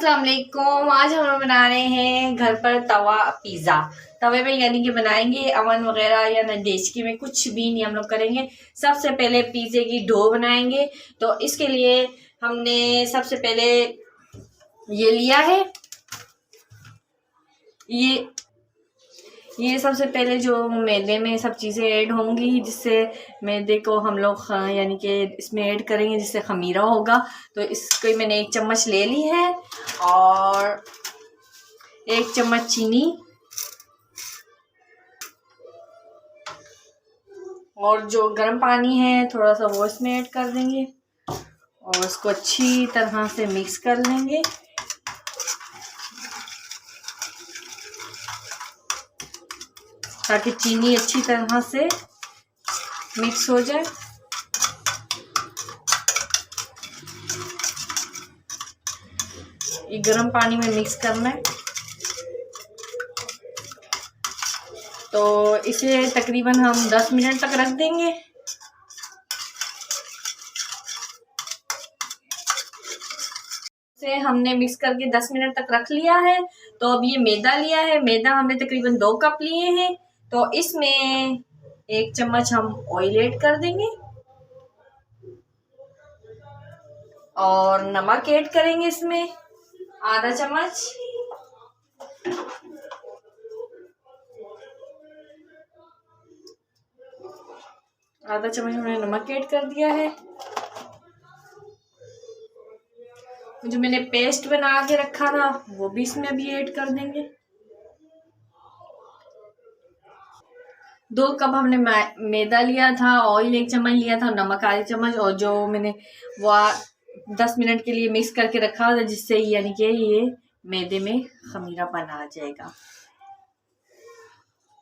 अस्सलाम वालेकुम। आज हम लोग बना रहे हैं घर पर तवा पिज़्ज़ा। तवे पे यानी कि बनाएंगे, अवन वगैरह या न डेचकी में कुछ भी नहीं हम लोग करेंगे। सबसे पहले पिज़्ज़े की डो बनाएंगे। तो इसके लिए हमने सबसे पहले ये लिया है, ये सबसे पहले जो मैदे में सब चीज़ें ऐड होंगी, जिससे मैदे को हम लोग यानी कि इसमें ऐड करेंगे जिससे खमीरा होगा। तो इसको मैंने 1 चम्मच ले ली है और 1 चम्मच चीनी और जो गर्म पानी है थोड़ा सा वो इसमें ऐड कर देंगे और उसको अच्छी तरह से मिक्स कर लेंगे। ताकि चीनी अच्छी तरह से मिक्स हो जाए। ये गर्म पानी में मिक्स करना है। तो इसे तकरीबन हम 10 मिनट तक रख देंगे। से हमने मिक्स करके 10 मिनट तक रख लिया है। तो अब ये मैदा लिया है, मैदा हमने तकरीबन 2 कप लिए हैं। तो इसमें 1 चम्मच हम ऑयल ऐड कर देंगे और नमक ऐड करेंगे इसमें आधा चम्मच। आधा चम्मच हमने नमक ऐड कर दिया है। जो मैंने पेस्ट बना के रखा था वो भी इसमें अभी ऐड कर देंगे। 2 कप हमने मैदा लिया था, ऑयल 1 चम्मच लिया था, नमक आधे चम्मच और जो मैंने वो 10 मिनट के लिए मिक्स करके रखा था, जिससे यानी कि ये मैदे में खमीरा बना जाएगा।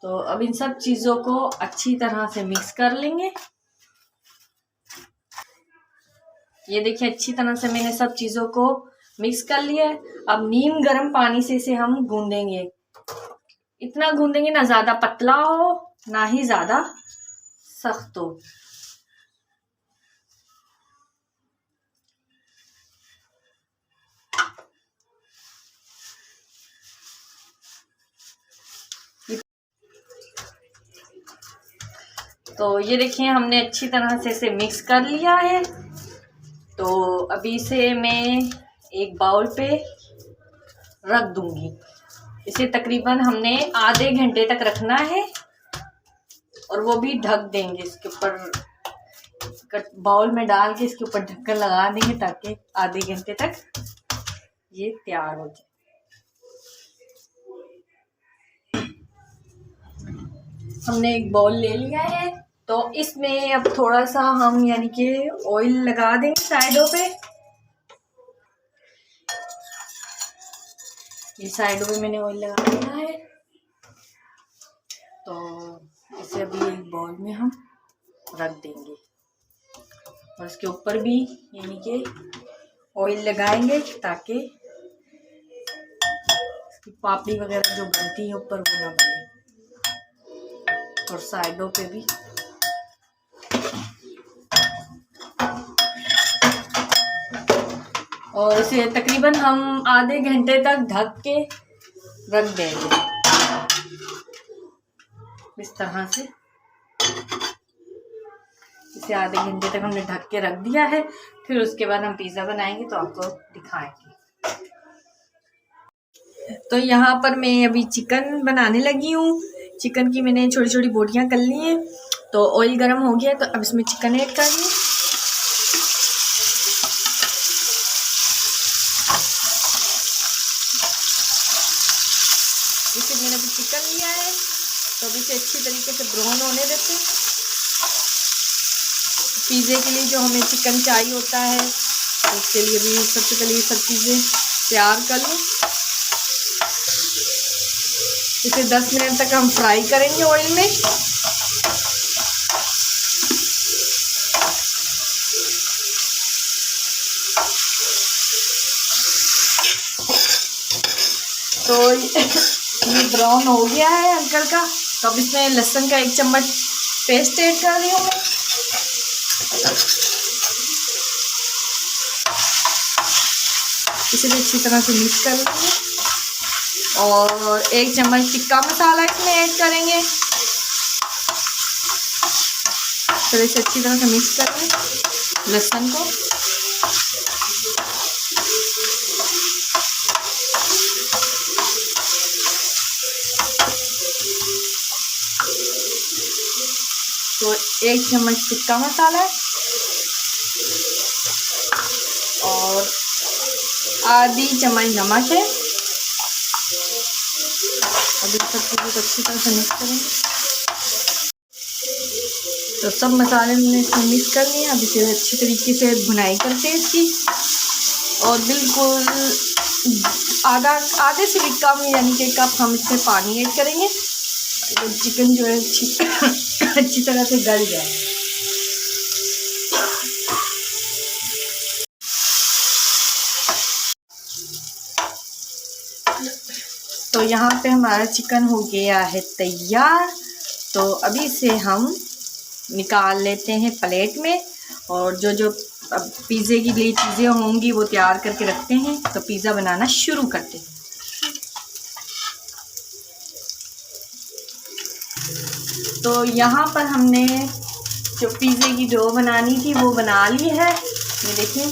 तो अब इन सब चीज़ों को अच्छी तरह से मिक्स कर लेंगे। ये देखिए अच्छी तरह से मैंने सब चीज़ों को मिक्स कर लिया है। अब नीम गर्म पानी से इसे हम गूंदेंगे। इतना गूंदेंगे ना ज़्यादा पतला हो ना ही ज़्यादा सख्त हो। तो ये देखिए हमने अच्छी तरह से इसे मिक्स कर लिया है। तो अभी इसे मैं एक बाउल पे रख दूंगी। इसे तकरीबन हमने आधे घंटे तक रखना है और वो भी ढक देंगे। इसके ऊपर बाउल में डाल के इसके ऊपर ढक्कन लगा देंगे ताकि आधे घंटे तक ये तैयार हो जाए। हमने एक बाउल ले लिया है। तो इसमें अब थोड़ा सा हम यानी कि ऑयल लगा देंगे साइडों पे। ये साइडों पे मैंने ऑयल लगा दिया है। तो इसे अभी एक बाउल में हम रख देंगे और इसके ऊपर भी यानी कि ऑयल लगाएंगे ताकि इसकी पापड़ी वगैरह जो बनती है ऊपर वो ना बने। और साइडों पे भी और इसे तकरीबन हम आधे घंटे तक ढक के रख देंगे इस तरह से। इसे आधे घंटे तक हमने ढक के रख दिया है। फिर उसके बाद हम पिज़्ज़ा बनाएंगे तो आपको दिखाएंगे। तो यहाँ पर मैं अभी चिकन बनाने लगी हूँ। चिकन की मैंने छोटी छोटी बोटियाँ कर ली हैं। तो ऑयल गर्म हो गया तो अब इसमें चिकन ऐड कर दी। इसे मैंने अभी चिकन लिया है तो अभी इसे अच्छी तरीके से ब्राउन होने देते हैं। पिज़्ज़े के लिए जो हमें चिकन चाहिए होता है तो उसके लिए भी सबसे पहले ये सब चीज़ें तैयार कर लूँ। इसे 10 मिनट तक हम फ्राई करेंगे ऑयल में। तो ये ब्राउन हो गया है हल्का का। तो अब इसमें लहसुन का 1 चम्मच पेस्ट ऐड कर रही हूँ मैं। इसे भी अच्छी तरह से मिक्स कर लेंगे और 1 चम्मच टिक्का मसाला इसमें ऐड करेंगे। तो इसे अच्छी तरह से मिक्स कर लें लहसुन को। तो 1 चम्मच टिक्का मसाला और आधी चम्मच नमक है। अभी सब चीज़ों को अच्छी तरह से मिक्स करेंगे। तो सब मसाले हमने इसमें मिक्स कर लिए। अब इसे अच्छी तरीके से भुनाई करते हैं इसकी, और बिल्कुल आधे से भी कम यानी कि कप हम इसमें पानी ऐड करेंगे। तो चिकन जो है अच्छी तरह से गल जाए। तो यहाँ पे हमारा चिकन हो गया है तैयार। तो अभी इसे हम निकाल लेते हैं प्लेट में, और जो जो अब पिज़्ज़े के लिए चीज़ें होंगी वो तैयार करके रखते हैं। तो पिज़्ज़ा बनाना शुरू करते हैं। तो यहाँ पर हमने जो पिज़्ज़े की डो बनानी थी वो बना ली है। ये देखिए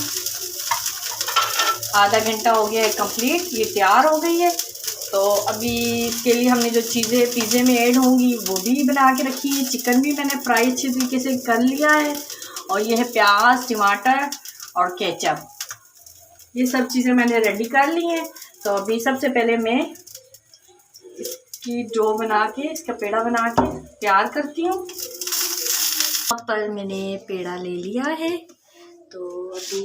आधा घंटा हो गया है कंप्लीट, ये तैयार हो गई है। तो अभी इसके लिए हमने जो चीज़ें पिज़्ज़े में ऐड होंगी वो भी बना के रखी है। चिकन भी मैंने फ्राई अच्छे तरीके से कर लिया है, और ये है प्याज, टमाटर और केचप। ये सब चीज़ें मैंने रेडी कर ली हैं। तो अभी सबसे पहले मैं इसकी डो बना के, इसका पेड़ा बना के तैयार करती हूँ। यहाँ पर मैंने पेड़ा ले लिया है, तो अभी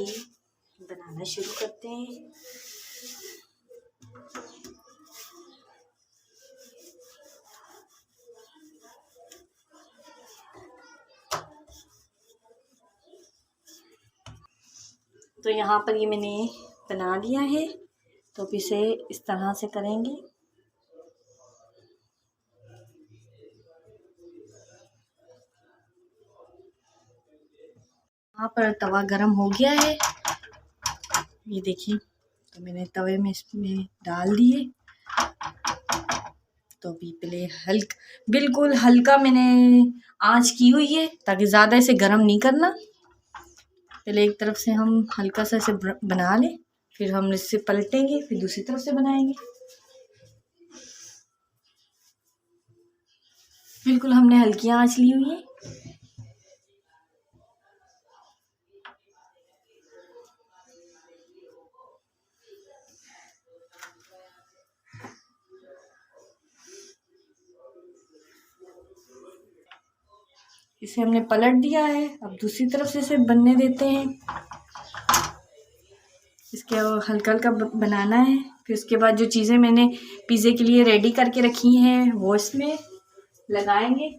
बनाना शुरू करते हैं। तो यहाँ पर ये मैंने बना लिया है, तो अब इसे इस तरह से करेंगे। यहाँ पर तवा गरम हो गया है, ये देखिए। तो मैंने तवे में इसमें डाल दिए। तो अभी पहले बिल्कुल हल्का मैंने आंच की हुई है, ताकि ज़्यादा इसे गरम नहीं करना। पहले एक तरफ से हम हल्का सा इसे बना लें, फिर हम इससे पलटेंगे, फिर दूसरी तरफ से बनाएंगे। बिल्कुल हमने हल्की आंच ली हुई है। इसे हमने पलट दिया है, अब दूसरी तरफ से इसे बनने देते हैं। इसके हल्का हल्का बनाना है। फिर उसके बाद जो चीज़ें मैंने पिज़्ज़े के लिए रेडी करके रखी हैं वो इसमें लगाएंगे।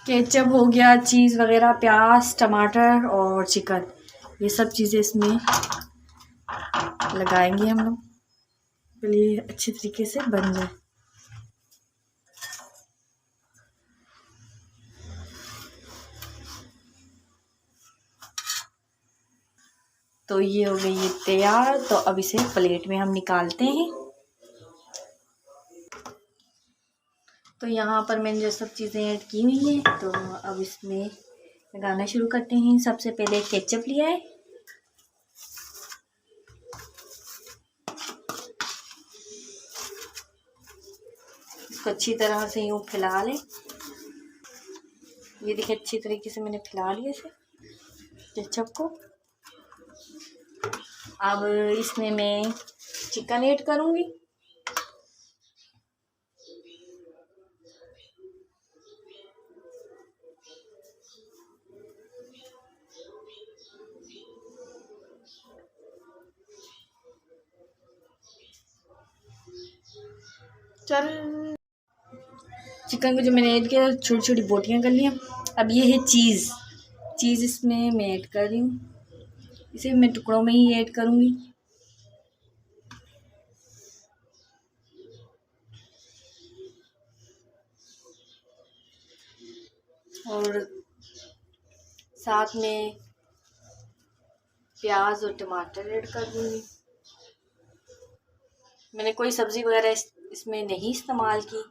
केचप हो गया, चीज़ वगैरह, प्याज, टमाटर और चिकन, ये सब चीज़ें इसमें लगाएंगे हम लोग, पहले अच्छे तरीके से बन जाए। तो ये हो गई है तैयार। तो अब इसे प्लेट में हम निकालते हैं। तो यहाँ पर मैंने जो सब चीज़ें ऐड की हुई हैं, तो अब इसमें लगाना शुरू करते हैं। सबसे पहले केचप लिया है, इसको अच्छी तरह से यूँ फैला लें। ये देखिए अच्छी तरीके से मैंने फैला लिया इसे, केचप को। अब इसमें मैं चिकन ऐड करूँगी। चल चिकन को जो मैंने ऐड किया, छोटी छोटी बोटियाँ कर लिया। अब ये है चीज़ इसमें मैं ऐड कर रही हूँ। इसे मैं टुकड़ों में ही ऐड करूँगी। और साथ में प्याज और टमाटर ऐड कर दूँगी। मैंने कोई सब्ज़ी वगैरह इसमें नहीं इस्तेमाल की,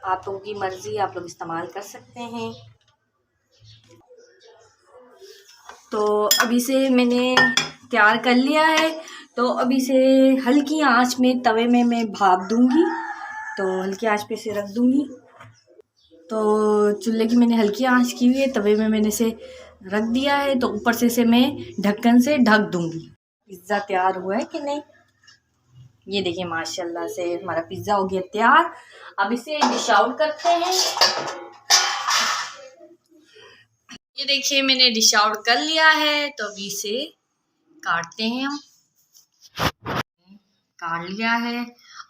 आप लोगों की मर्ज़ी, आप लोग इस्तेमाल कर सकते हैं। तो अभी से मैंने तैयार कर लिया है, तो अभी से हल्की आंच में तवे में मैं भाप दूंगी। तो हल्की आंच पे से रख दूंगी। तो चूल्हे की मैंने हल्की आंच की हुई है, तवे में मैंने से रख दिया है। तो ऊपर से मैं ढक्कन से ढक दूंगी। पिज़्ज़ा तैयार हुआ है कि नहीं, ये देखिए माशाल्लाह से हमारा पिज़्ज़ा हो गया तैयार। अब इसे डिश आउट करते हैं। ये देखिए मैंने डिश आउट कर लिया है। तो अभी इसे काटते हैं, हम काट लिया है।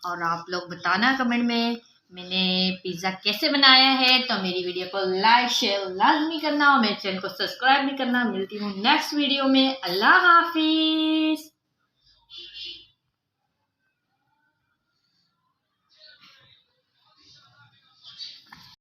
और आप लोग बताना कमेंट में मैंने पिज़्ज़ा कैसे बनाया है। तो मेरी वीडियो को लाइक शेयर लाजमी करना और मेरे चैनल को सब्सक्राइब भी करना। मिलती हूँ नेक्स्ट वीडियो में। अल्लाह हाफिज़।